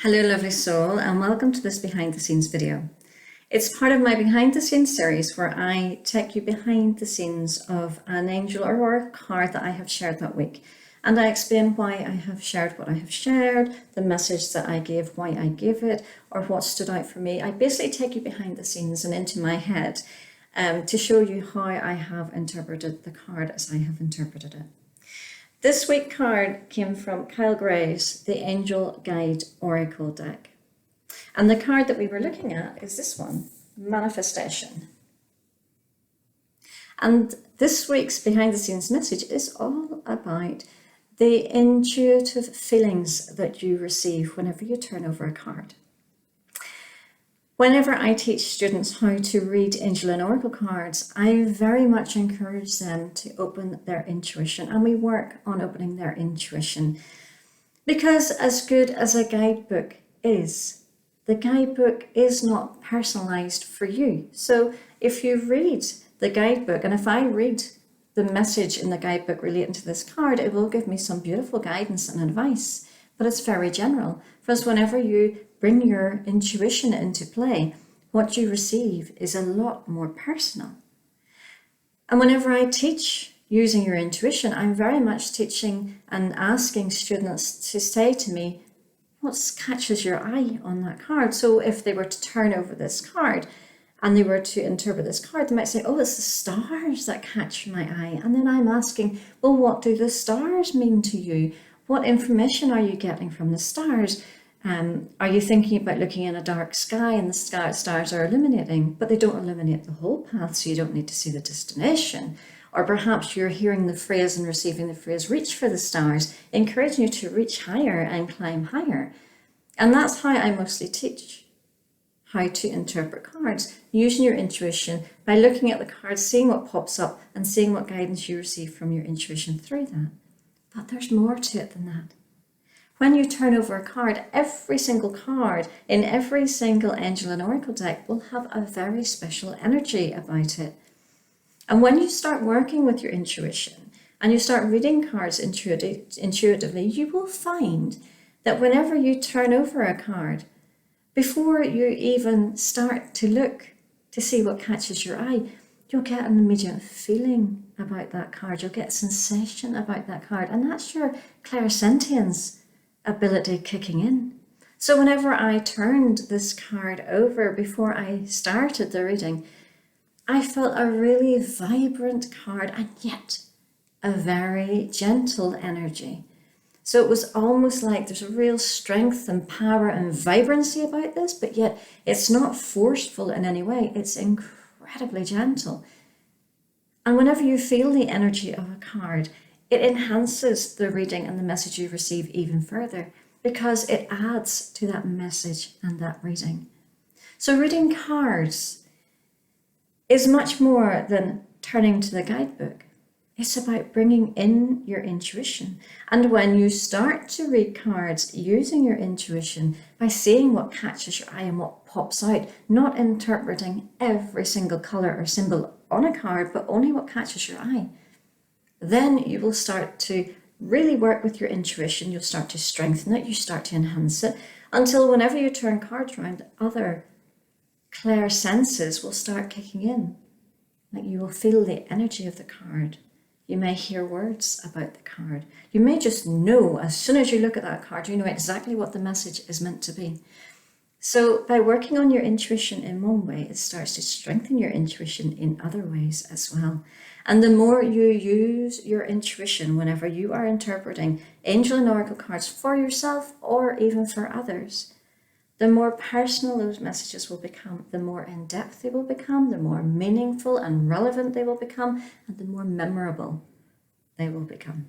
Hello lovely soul, and welcome to this behind the scenes video. It's part of my behind the scenes series where I take you behind the scenes of an angel or oracle card that I have shared that week, and I explain why I have shared what I have shared, the message that I gave, why I gave it, or what stood out for me. I basically take you behind the scenes and into my head to show you how I have interpreted the card as I have interpreted it. This week's card came from Kyle Gray's The Angel Guide Oracle deck. And the card that we were looking at is this one, Manifestation. And this week's behind the scenes message is all about the intuitive feelings that you receive whenever you turn over a card. Whenever I teach students how to read angel and oracle cards, I very much encourage them to open their intuition, and we work on opening their intuition. Because as good as a guidebook is, the guidebook is not personalized for you. So if you read the guidebook, and if I read the message in the guidebook relating to this card, it will give me some beautiful guidance and advice, but it's very general. Whereas whenever you bring your intuition into play, what you receive is a lot more personal. And whenever I teach using your intuition, I'm very much teaching and asking students to say to me, what catches your eye on that card? So if they were to turn over this card and they were to interpret this card, they might say, oh, it's the stars that catch my eye. And then I'm asking, well, what do the stars mean to you? What information are you getting from the stars? Are you thinking about looking in a dark sky and the stars are illuminating, but they don't illuminate the whole path, so you don't need to see the destination? Or perhaps you're hearing the phrase and receiving the phrase, reach for the stars, encouraging you to reach higher and climb higher. And that's how I mostly teach how to interpret cards, using your intuition by looking at the cards, seeing what pops up and seeing what guidance you receive from your intuition through that. But there's more to it than that. When you turn over a card, every single card in every single angel and oracle deck will have a very special energy about it. And when you start working with your intuition and you start reading cards intuitively, you will find that whenever you turn over a card, before you even start to look to see what catches your eye, you'll get an immediate feeling about that card. You'll get a sensation about that card. And that's your clairsentience ability kicking in. So whenever I turned this card over before I started the reading, I felt a really vibrant card and yet a very gentle energy. So it was almost like there's a real strength and power and vibrancy about this, but yet it's not forceful in any way. It's incredibly gentle. And whenever you feel the energy of a card, it enhances the reading and the message you receive even further because it adds to that message and that reading. So reading cards is much more than turning to the guidebook. It's about bringing in your intuition. And when you start to read cards using your intuition by seeing what catches your eye and what pops out, not interpreting every single color or symbol on a card, but only what catches your eye, then you will start to really work with your intuition. You'll start to strengthen it. You start to enhance it until whenever you turn cards around, other clair senses will start kicking in. Like you will feel the energy of the card. You may hear words about the card. You may just know as soon as you look at that card, you know exactly what the message is meant to be. So by working on your intuition in one way, it starts to strengthen your intuition in other ways as well. And the more you use your intuition whenever you are interpreting angel and oracle cards for yourself or even for others, the more personal those messages will become, the more in-depth they will become, the more meaningful and relevant they will become, and the more memorable they will become.